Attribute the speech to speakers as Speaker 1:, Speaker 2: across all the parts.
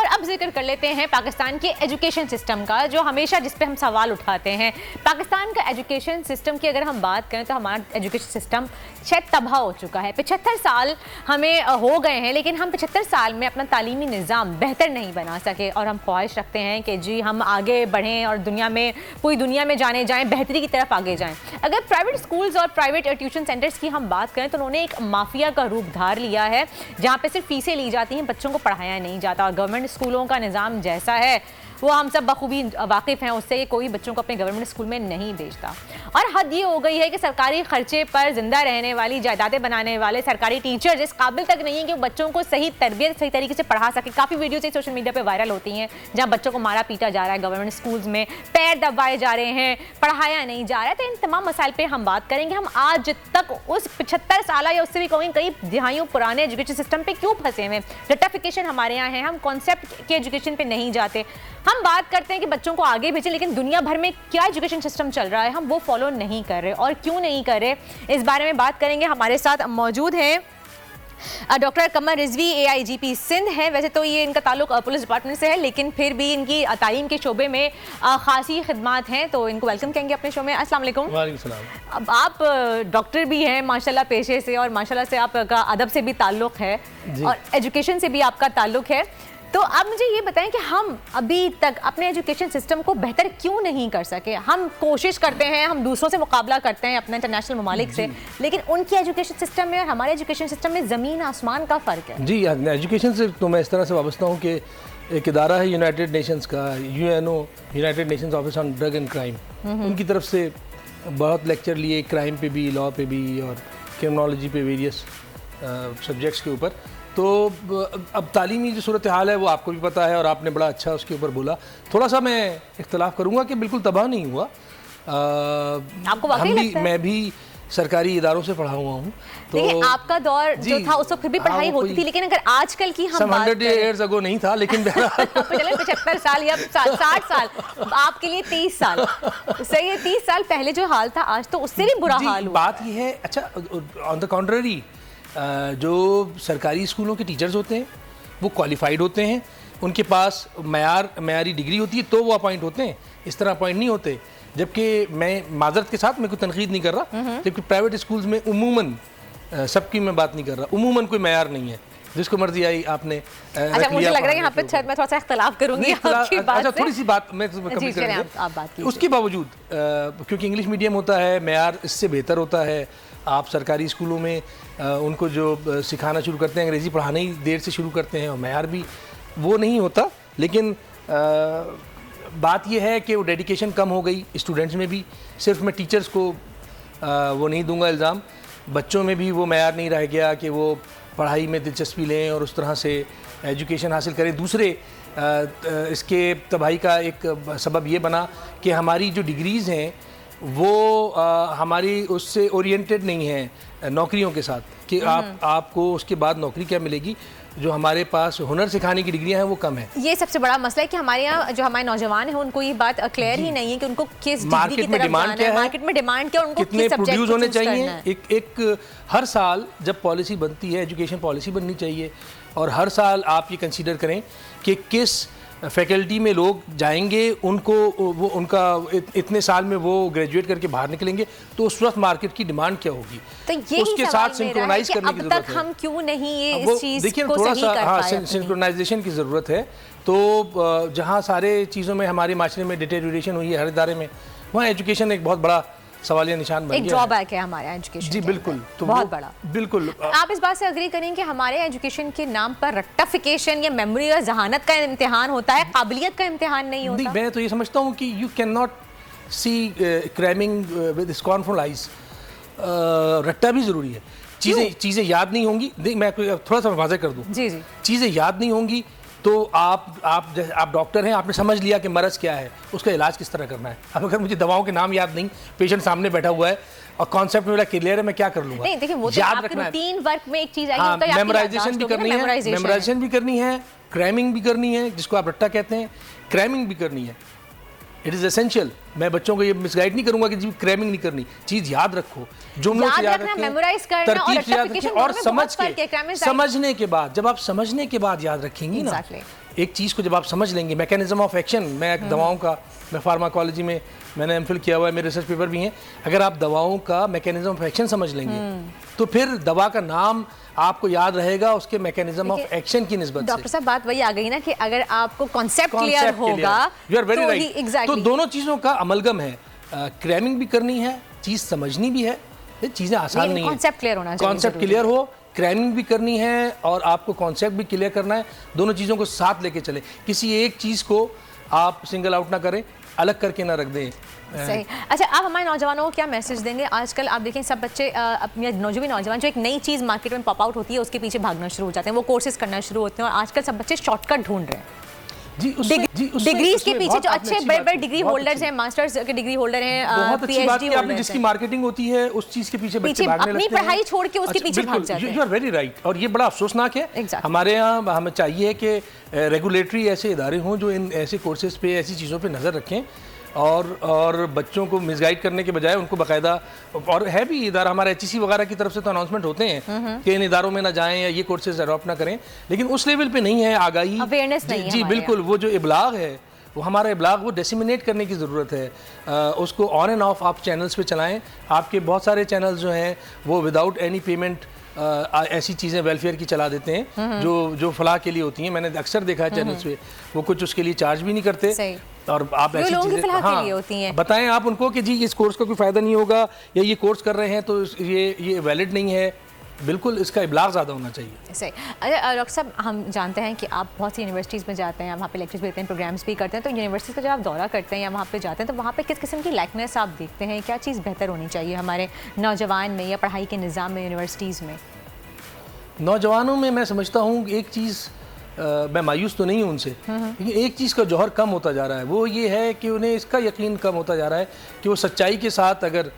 Speaker 1: और अब जिक्र कर लेते हैं पाकिस्तान के एजुकेशन सिस्टम का, जो हमेशा जिस पे हम सवाल उठाते हैं। पाकिस्तान का एजुकेशन सिस्टम की अगर हम बात करें तो हमारा एजुकेशन सिस्टम शायद तबाह हो चुका है। 75 साल हमें हो गए हैं, लेकिन हम 75 साल में अपना तालीमी निज़ाम बेहतर नहीं बना सके और हम ख्वाहिश रखते हैं कि जी हम आगे बढ़ें और दुनिया में, पूरी दुनिया में जाने जाएं, बेहतरी की तरफ आगे जाएं। अगर प्राइवेट स्कूल्स और प्राइवेट ट्यूशन सेंटर्स की हम बात करें तो उन्होंने एक माफिया का रूप धार लिया है, जहाँ पे सिर्फ फीसें ली जाती हैं, बच्चों को पढ़ाया नहीं जाता। और गवर्नमेंट स्कूलों का निज़ाम जैसा है वो हम सब बखूबी वाकिफ़ हैं उससे, कोई बच्चों को अपने गवर्नमेंट स्कूल में नहीं भेजता। और हद ये हो गई है कि सरकारी खर्चे पर जिंदा रहने वाली, जायदादें बनाने वाले सरकारी टीचर इस काबिल तक नहीं है कि बच्चों को सही तरबियत, सही तरीके से पढ़ा सके। काफ़ी वीडियोज़ सोशल मीडिया पे वायरल होती हैं जहाँ बच्चों को मारा पीटा जा रहा है, गवर्नमेंट स्कूल्स में पैर दबाए जा रहे हैं, पढ़ाया नहीं जा रहा है। तो इन तमाम मसाइल पर हम बात करेंगे। हम आज तक उस 75 साल या उससे भी कहूँगी कई दिहाइयों पुराने एजुकेशन सिस्टम पर क्यों फंसे हुए? रटिफिकेशन हमारे यहाँ है, हम कॉन्सेप्ट के एजुकेशन पर नहीं जाते। हम बात करते हैं कि बच्चों को आगे भेजें, लेकिन दुनिया भर में क्या एजुकेशन सिस्टम चल रहा है हम वो फॉलो नहीं कर रहे, और क्यों नहीं कर रहे इस बारे में बात करेंगे। हमारे साथ मौजूद हैं डॉक्टर कमर रिजवी, AIGP सिंध है। वैसे तो ये इनका ताल्लुक पुलिस डिपार्टमेंट से है, लेकिन फिर भी इनकी तालीम के शोबे में खासी खिदमात हैं, तो इनको वेलकम कहेंगे अपने शो में। अस्सलाम वालेकुम।
Speaker 2: वालेकुम सलाम।
Speaker 1: अब आप डॉक्टर भी हैं माशाल्लाह पेशे से, और माशाल्लाह से आपका अदब से भी ताल्लुक है और एजुकेशन से भी आपका ताल्लुक है। तो आप मुझे ये बताएं कि हम अभी तक अपने एजुकेशन सिस्टम को बेहतर क्यों नहीं कर सके? हम कोशिश करते हैं, हम दूसरों से मुकाबला करते हैं अपने इंटरनेशनल ममालिक से, लेकिन उनकी एजुकेशन सिस्टम में और हमारे एजुकेशन सिस्टम में ज़मीन आसमान का फ़र्क है।
Speaker 2: जी, एजुकेशन से तो मैं इस तरह से वाबस्ता हूँ कि एक इदारा है यूनाइटेड नेशंस का, UNO, United Nations office on drug and crime, उनकी तरफ से बहुत लेक्चर लिए क्राइम पे भी, लॉ पे भी और क्रिमिनोलॉजी पे, वेरियस सब्जेक्ट्स के ऊपर। तो अब तालीमी जो सूरत हाल है वो आपको भी पता है और आपने बड़ा अच्छा उसके ऊपर बोला। थोड़ा सा मैं इख्तलाफ करूँगा कि बिल्कुल तबाह नहीं हुआ।
Speaker 1: आपको वाकई लगता है?
Speaker 2: मैं भी सरकारी इदारों से पढ़ा हुआ हूँ।
Speaker 1: तो आपका दौर जो था उस वक्त फिर भी पढ़ाई होती थी, लेकिन अगर आजकल की हम बात
Speaker 2: 100 years ago नहीं था, लेकिन
Speaker 1: 75 साल या 60 साल, आपके लिए 30 साल सही है। 30 साल पहले जो हाल था आज तो उससे भी बुरा हाल हुआ।
Speaker 2: बात ये है, अच्छा ऑन द कॉन्ट्ररी जो सरकारी स्कूलों के टीचर्स होते हैं वो क्वालिफाइड होते हैं, उनके पास मयारी डिग्री होती है तो वो अपॉइंट होते हैं, इस तरह अपॉइंट नहीं होते। जबकि मैं माजरत के साथ मैं कोई तनकीद नहीं कर रहा, जबकि प्राइवेट स्कूल्स में उमूमन, सबकी मैं बात नहीं कर रहा, उमूमन कोई मयार नहीं है, जिसको मर्जी आई आपने।
Speaker 1: अच्छा, मुझे लग रहा है यहाँ पे मैं थोड़ा सा इख्तलाफ करूंगी आपकी बात से।
Speaker 2: अच्छा, थोड़ी सी बात मैं कंप्लीट करूंगा। उसके बावजूद क्योंकि इंग्लिश मीडियम होता है, मयार इससे बेहतर होता है। आप सरकारी स्कूलों में उनको जो सिखाना शुरू करते हैं, अंग्रेज़ी पढ़ाना ही देर से शुरू करते हैं और मयार भी वो नहीं होता। लेकिन बात यह है कि वो डेडिकेशन कम हो गई स्टूडेंट्स में भी। सिर्फ मैं टीचर्स को वो नहीं दूंगा इल्ज़ाम, बच्चों में भी वो मयार नहीं रह गया कि वो पढ़ाई में दिलचस्पी लें और उस तरह से एजुकेशन हासिल करें। दूसरे इसके तबाही का एक सबब ये बना कि हमारी जो डिग्रीज़ हैं वो हमारी उससे ओरिएंटेड नहीं है नौकरियों के साथ, कि आपको उसके बाद नौकरी क्या मिलेगी। जो हमारे पास हुनर सिखाने की डिग्रियां हैं वो कम है।
Speaker 1: ये सबसे बड़ा मसला है कि हमारे यहाँ जो हमारे नौजवान हैं उनको ये बात क्लियर ही नहीं है कि उनको किस डिग्री की तरफ जाना है, मार्केट में डिमांड क्या है, उनको
Speaker 2: कितने प्रोड्यूस होने चाहिए। एक हर साल जब पॉलिसी बनती है, एजुकेशन पॉलिसी बननी चाहिए, और हर साल आप ये कंसीडर करें कि किस फैकल्टी में लोग जाएंगे, उनको वो उनका इतने साल में वो ग्रेजुएट करके बाहर निकलेंगे, तो उस वक्त मार्केट की डिमांड क्या होगी,
Speaker 1: तो
Speaker 2: उसके साथ सिंक्रोनाइज करने की जरूरत है।
Speaker 1: हम क्यों नहीं ये इस चीज
Speaker 2: देखिए,
Speaker 1: को
Speaker 2: थोड़ा
Speaker 1: सही कर
Speaker 2: सा
Speaker 1: पाए?
Speaker 2: सिंक्रोनाइजेशन की ज़रूरत है। तो जहाँ सारे चीज़ों में हमारे माशरे में डिटेरियोरेशन हुई है हर इदारे में, वहाँ एजुकेशन एक बहुत बड़ा सवालिया निशान बन गया,
Speaker 1: एक ड्रॉबैक है हमारे एजुकेशन।
Speaker 2: जी बिल्कुल,
Speaker 1: तो बहुत बड़ा।
Speaker 2: बिल्कुल
Speaker 1: आप इस बात से अग्री करें कि हमारे एजुकेशन के नाम पर रट्टाफिकेशन या मेमोरी या जहानत का इम्तिहान होता है, काबिलियत का इम्तिहान नहीं होता।
Speaker 2: मैं तो ये समझता हूँ कि you can not see cramming with scornful eyes. रट्टा भी ज़रूरी है, चीज़ें याद नहीं होंगी। मैं थोड़ा सा वाज़ेह कर दूँ,
Speaker 1: जी जी,
Speaker 2: चीज़ें याद नहीं होंगी तो आप डॉक्टर हैं, आपने समझ लिया कि मरज़ क्या है, उसका इलाज किस तरह करना है। अब अगर मुझे दवाओं के नाम याद नहीं, पेशेंट सामने बैठा हुआ है और कॉन्सेप्ट मेरा क्लियर है, मैं क्या कर लूँगा?
Speaker 1: नहीं, देखिए वो तो
Speaker 2: याद
Speaker 1: रखना है। रूटीन वर्क में एक चीज़ आएगी,
Speaker 2: हाँ, मेमोराइजेशन भी करनी है, मेमोराइजेशन भी करनी है, क्रैमिंग भी करनी है, जिसको आप रट्टा कहते हैं, क्रैमिंग भी करनी है। It is essential. मैं बच्चों को ये मिसगाइड नहीं करूंगा कि जी क्रैमिंग नहीं करनी, चीज़ याद रखो, जुमलों से याद रखें, तरतीब से याद रखें, और समझने के बाद, जब आप समझने के बाद याद रखेंगी ना, एक चीज़ को जब आप समझ लेंगे, मैकेनिज्म ऑफ एक्शन, मैं दवाओं का, मैं फार्माकोलॉजी में मैंने एमफिल किया हुआ है, मेरे रिसर्च पेपर भी हैं, अगर आप दवाओं का मैकेनिज्म ऑफ एक्शन समझ लेंगे तो फिर दवा का नाम आपको याद रहेगा उसके मैकेनिज्म ऑफ एक्शन की निस्बत से।
Speaker 1: डॉक्टर साहब बात वही आ गई ना कि अगर आपको कॉन्सेप्ट क्लियर होगा,
Speaker 2: you are very right.
Speaker 1: Exactly,
Speaker 2: तो दोनों चीज़ों का अमलगम है, क्रैमिंग भी करनी है, चीज़ समझनी भी है, ये चीज़ें आसान नहीं है।
Speaker 1: कॉन्सेप्ट क्लियर होना चाहिए,
Speaker 2: कॉन्सेप्ट क्लियर हो, क्रैमिंग भी करनी है और आपको कॉन्सेप्ट भी क्लियर करना है, दोनों चीज़ों को साथ लेके चले, किसी एक चीज़ को आप सिंगल आउट ना करें, अलग करके ना रख दें।
Speaker 1: सही। अच्छा, आप हमारे नौजवानों को क्या मैसेज देंगे? आजकल आप देखें सब बच्चे अपने नौजवान जो एक नई चीज़ मार्केट में पॉप आउट होती है उसके पीछे भागना शुरू हो जाते हैं, वो कोर्सेज करना शुरू होते हैं और आजकल सब बच्चे शॉर्टकट ढूंढ रहे हैं। डिग्रीज के पीछे जो अच्छे बड़े डिग्री होल्डर्स हैं, मास्टर्स के डिग्री होल्डर हैं,
Speaker 2: बहुत अच्छी बात है आपने, जिसकी मार्केटिंग होती है उस चीज़ के पीछे बच्चे भागने लगते हैं,
Speaker 1: अपनी पढ़ाई छोड़ के उसके पीछे भाग जाते हैं।
Speaker 2: You are very right. और ये बड़ा अफसोसनाक है। हमारे यहाँ हमें चाहिए कि रेगुलेटरी ऐसे इदारे हों जो इन ऐसे कोर्सेज पे, ऐसी चीज़ों पे नज़र रखें और बच्चों को मिसगाइड करने के बजाय उनको बाकायदा, और है भी इदारा हमारा HEC वगैरह की तरफ से तो अनाउंसमेंट होते हैं कि इन इदारों में ना जाएं या ये कोर्सेज अडॉप्ट ना करें, लेकिन उस लेवल पे नहीं है आगाही,
Speaker 1: अवेयरनेस नहीं है।
Speaker 2: जी बिल्कुल, वो जो इब्लाग है, वो हमारा इब्लाग वो डिसमिनेट करने की ज़रूरत है। उसको ऑन एंड ऑफ आप चैनल्स पे चलाएं। आपके बहुत सारे चैनल्स जो हैं वो विदाउट एनी पेमेंट ऐसी चीज़ें वेलफेयर की चला देते हैं जो फलाह के लिए होती हैं। मैंने अक्सर देखा है चैनल्स पे, वो कुछ उसके लिए चार्ज भी नहीं करते और आप ऐसी चीज़ें बताएं आप उनको कि जी इस कोर्स का कोई फ़ायदा नहीं होगा या ये कोर्स कर रहे हैं तो ये वैलिड नहीं है। बिल्कुल इसका इब्लाग ज़्यादा होना चाहिए।
Speaker 1: सही। अच्छा डॉक्टर साहब, हम जानते हैं कि आप बहुत सी यूनिवर्सिटीज़ में जाते हैं, वहाँ पे लेक्चर्स भी देते हैं, प्रोग्राम्स भी करते हैं, तो यूनिवर्सिटीज़ का जब आप दौरा करते हैं या वहाँ पे जाते हैं तो वहाँ पे किस किस्म की लाइकनेस आप देखते हैं? क्या चीज़ बेहतर होनी चाहिए हमारे नौजवान में या पढ़ाई के निज़ाम में यूनिवर्सिटीज़ में?
Speaker 2: नौजवानों में मैं समझता हूँ एक चीज़, मैं मायूस तो नहीं हूँ उनसे, लेकिन एक चीज़ का जौहर कम होता जा रहा है, वो ये है कि उन्हें इसका यकीन कम होता जा रहा है कि वो सच्चाई के साथ अगर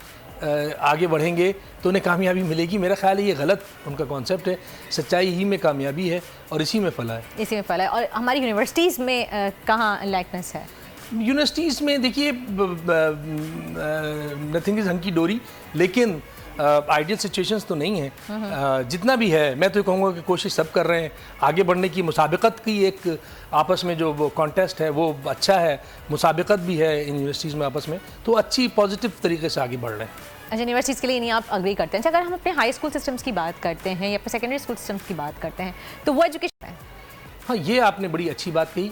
Speaker 2: आगे बढ़ेंगे तो उन्हें कामयाबी मिलेगी। मेरा ख्याल है ये गलत उनका कॉन्सेप्ट है। सच्चाई ही में कामयाबी है और इसी में फला है, इसी
Speaker 1: में फला है। और हमारी यूनिवर्सिटीज़ में कहाँ लाइकनेस है?
Speaker 2: यूनिवर्सिटीज़ में देखिए नथिंग इज़ हंकी डोरी, लेकिन आइडियल सिचुएशंस तो नहीं है। जितना भी है मैं तो कहूँगा कि कोशिश सब कर रहे हैं आगे बढ़ने की। मुसाबिकत की एक आपस में जो वो कॉन्टेस्ट है वो अच्छा है, मुसाबिकत भी है इन यूनिवर्सिटीज़ में आपस में, तो अच्छी पॉजिटिव तरीके से आगे बढ़ रहे हैं।
Speaker 1: अच्छा, यूनिवर्सिटीज़ के लिए नहीं आप अग्री करते हैं? अगर हम अपने हाई स्कूल सिस्टम्स की बात करते हैं या सेकेंडरी स्कूल सिस्टम्स की बात करते हैं तो वो एजुकेशन है।
Speaker 2: हाँ, ये आपने बड़ी अच्छी बात कही।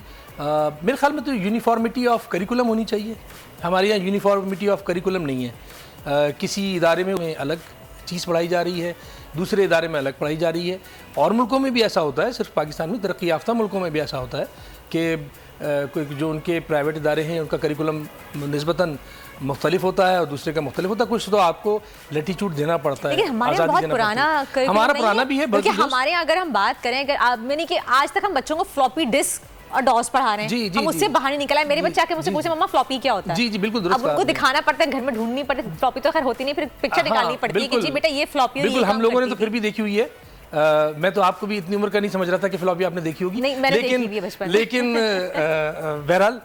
Speaker 2: मेरे ख्याल में तो यूनिफॉर्मिटी ऑफ करिकुलम होनी चाहिए। हमारे यहाँ यूनिफॉर्मिटी ऑफ करिकुलम नहीं है। किसी इदारे में अलग चीज़ पढ़ाई जा रही है, दूसरे इदारे में अलग पढ़ाई जा रही है। और मुल्कों में भी ऐसा होता है, सिर्फ पाकिस्तान में, तरक्की याफ्ता मुल्कों में भी ऐसा होता है कि कोई जो उनके प्राइवेट इदारे हैं उनका करिकुलम निस्बतन मुख्तलिफ होता है और दूसरे का मुख्तलिफ होता है। कुछ तो आपको लैटिट्यूड देना पड़ता है।
Speaker 1: हमारे बहुत पुराना
Speaker 2: हमारा पुराना भी है,
Speaker 1: बल्कि हमारे अगर हम बात करें, अगर आप मैंने कि आज तक हम बच्चों को फ्लॉपी डिस्क और डॉस पढ़ा रहे हैं, हम उससे बाहर नहीं निकला है। मेरे बच्चे आके मुझसे पूछे मम्मा फ्लॉपी क्या होता है?
Speaker 2: जी बिल्कुल दुरुस्त।
Speaker 1: अब उनको दिखाना पड़ता है, घर में ढूंढनी पड़ती है। फ्लॉपी तो खैर होती नहीं, फिर पिक्चर निकालनी पड़ती है कि जी बेटा ये फ्लॉपी है।
Speaker 2: बिल्कुल, हम लोगों ने तो फिर भी देखी हुई है। मैं तो आपको भी इतनी उम्र का नहीं समझ रहा था कि फ्लॉपी आपने देखी होगी, लेकिन बहरहाल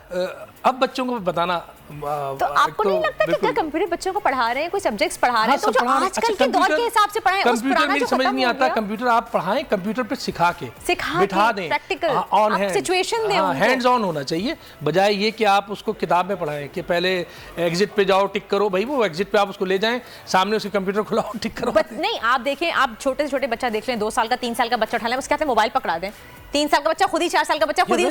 Speaker 2: अब बच्चों को बताना।
Speaker 1: तो आपको नहीं लगता कि अगर कंप्यूटर बच्चों को पढ़ा रहे हैं, कोई सब्जेक्ट्स पढ़ा रहे हैं, तो जो आजकल के दौर के हिसाब से पढ़ाएं, उस पुराना जो
Speaker 2: समझ नहीं आता। कंप्यूटर आप पढ़ाएं, कंप्यूटर पे सिखा के बिठा दें,
Speaker 1: प्रैक्टिकल
Speaker 2: ऑन हैंड
Speaker 1: सिचुएशन दें,
Speaker 2: हैंड्स ऑन होना चाहिए, बजाय ये कि आप उसको किताब में पढ़ाएं कि पहले एग्जिट पे जाओ, टिक करो। भाई वो एग्जिट पे आप उसको ले जाएं, सामने उसके कंप्यूटर खुलाओ, टिक करो।
Speaker 1: नहीं, आप देखें, आप छोटे से छोटे बच्चा देख लें, 2 साल का 3 साल का बच्चा उठा लें, उसके हाथ में मोबाइल पकड़ा दें। 3 साल का बच्चा खुद ही, 4 साल का बच्चा खुद ही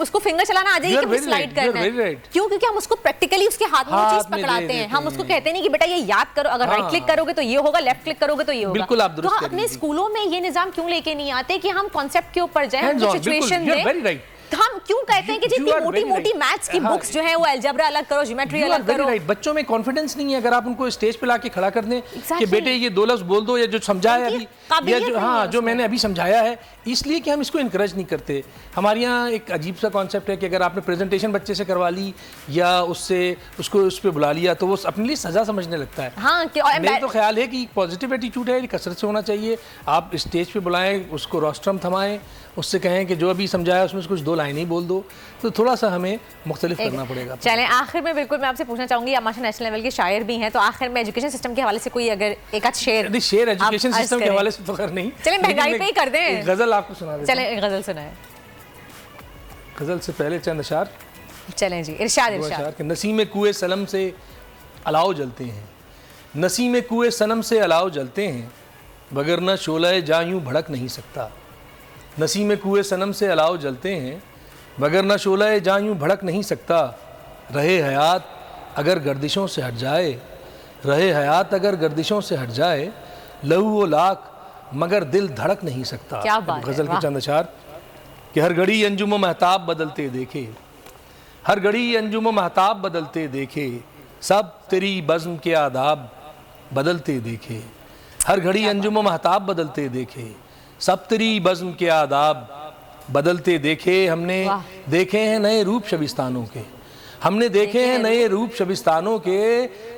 Speaker 1: उसको फिंगर चलाना आ जाएगी कि स्लाइड करना है। क्यों? क्योंकि हम उसको प्रैक्टिकली उसके हाथ में चीज पकड़ाते हैं। हम उसको कहते नहीं कि बेटा ये याद करो, अगर राइट क्लिक करोगे तो ये होगा, लेफ्ट क्लिक करोगे तो ये होगा।
Speaker 2: बिल्कुल आप दुरुस्त
Speaker 1: तो अपने स्कूलों में ये निजाम क्यों लेके नहीं आते कि हम कॉन्सेप्ट के ऊपर जाएं, सिचुएशन दें? हम क्यों कहते हैं कि जितनी मोटी-मोटी मैथ्स की बुक्स जो है वो अलजेब्रा अलग करो, ज्योमेट्री अलग करो?
Speaker 2: बच्चों में कॉन्फिडेंस नहीं है। अगर आप उनको स्टेज पे लाके खड़ा कर दें कि बेटे ये 2 लफ्ज बोल दो, या जो समझाया अभी, या जो मैंने अभी समझाया है, इसलिए कि हम इसको इनकरेज नहीं करते। हमारे यहाँ एक अजीब सा कॉन्सेप्ट है कि अगर आपने प्रेजेंटेशन बच्चे से करवा ली या उसको उस पर बुला लिया तो वो अपने लिए सजा समझने लगता है। मेरा तो ख्याल है कि पॉजिटिव एटीट्यूड है, कसरत से होना चाहिए। आप स्टेज पे बुलाएं, उसको रोस्ट्रम थमाएं, उससे कहें कि जो अभी समझाया उसमें कुछ 2 लाइनें ही बोल दो, तो थोड़ा सा हमें मुख्तलिफ करना पड़ेगा।
Speaker 1: चलें, आखिर में बिल्कुल मैं आपसे पूछना चाहूँगी, आप माशा नेशनल लेवल के शायर भी हैं, तो आखिर में एजुकेशन सिस्टम के हवाले से कोई अगर एक आध शेर
Speaker 2: एजुकेशन सिस्टम के हवाले से तो कर नहीं,
Speaker 1: चलें महंगाई पे ही कर दें,
Speaker 2: गजल आपको सुना दें।
Speaker 1: चलें गजल सुनाएं।
Speaker 2: गज़ल से पहले चंद अशार।
Speaker 1: चलें जी, इरशाद इरशाद।
Speaker 2: कि नसीम कुए सनम से अलाव जलते हैं, नसीम कुए सनम से अलाव जलते हैं, वगरना शोला जां यूं भड़क नहीं सकता। नसीम कुए सनम से अलाव जलते हैं, वगरना शोला जां यूं भड़क नहीं सकता। रहे हयात अगर गर्दिशों से हट जाए, रहे हयात अगर गर्दिशों से हट जाए, लहू वो लाख मगर दिल धड़क नहीं सकता।
Speaker 1: क्या बात है,
Speaker 2: गज़ल के चंद अशार कि हर घड़ी अंजुम महताब बदलते देखे, हर घड़ी अंजुम महताब बदलते देखे, सब तेरी बज़्म के आदाब बदलते देखे। हर घड़ी अंजुम महताब बदलते देखे, सब तेरी बज़्म के आदाब बदलते देखे। हमने देखे हैं नए रूप शबिस्तानों के, हमने देखे हैं नए रूप शबिस्तानों के,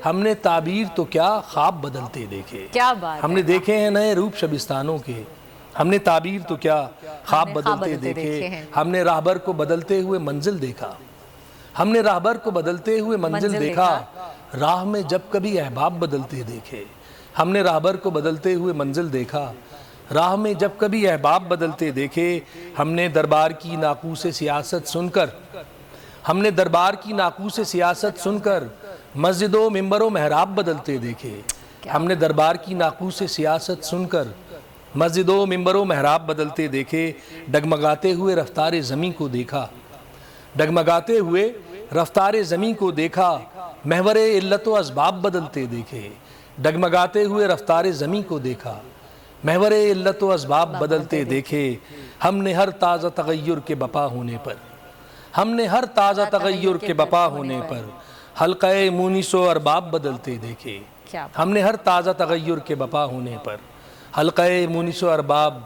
Speaker 2: हमने ताबीर तो क्या ख्वाब बदलते देखे।
Speaker 1: क्या बात
Speaker 2: हमने
Speaker 1: है,
Speaker 2: देखे हैं नए रूप शबिस्तानों के, हमने ताबीर तो क्या ख्वाब बदलते देखे। हमने राहबर को बदलते हुए मंजिल देखा, हमने राहबर को बदलते हुए मंजिल देखा। राह में जब कभी अहबाब बदलते देखे, हमने राहबर को बदलते हुए मंजिल देखा। राह में जब कभी अहबाब बदलते देखे, हमने दरबार की नाकूस सियासत सुनकर, हमने दरबार की नाकूस सियासत सुनकर मस्जिदों मिंबरों महराब बदलते देखे। हमने दरबार की नाकूस सियासत सुनकर मस्जिदों मिंबरों महराब बदलते देखे। डगमगाते हुए रफ्तार ज़मीं को देखा, डगमगाते हुए रफ्तार ज़मीं को देखा, महवरे इल्लत व असबाब बदलते देखे। डगमगाते हुए रफ्तार ज़मीं को देखा, महवरे इल्लत व असबाब बदलते देखे। हमने हर ताज़ा तगय्युर के बपा होने पर, हमने हर ताज़ा तगय्युर के बपा होने पर, हल्क़े मुनीसो अरबाब बदलते देखे। हमने हर ताज़ा तगय्युर के बपा होने पर, हल्क़े मुनीसो अरबाब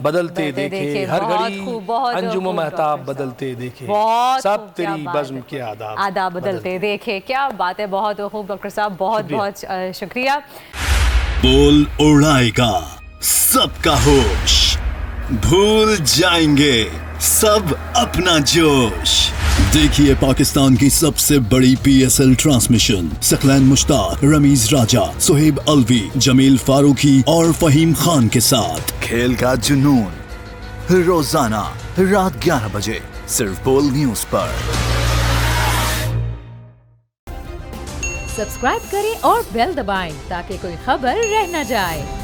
Speaker 2: बदलते देखे। हर घड़ी अंजुम महताब बदलते देखे, सब तेरी बज़्म के आदाब
Speaker 1: बदलते देखे। क्या बात है, बहुत खूब डॉक्टर साहब, बहुत बहुत शुक्रिया।
Speaker 3: बोल उड़ाएगा सबका होश, भूल जाएंगे सब अपना जोश। देखिए पाकिस्तान की सबसे बड़ी PSL ट्रांसमिशन सकलैन मुश्ताक, रमीज राजा, सुहेब अलवी, जमील फारूकी और फहीम खान के साथ खेल का जुनून रोजाना रात 11 बजे सिर्फ बोल न्यूज पर।
Speaker 4: सब्सक्राइब करें और बेल दबाएं ताकि कोई खबर रह न जाए।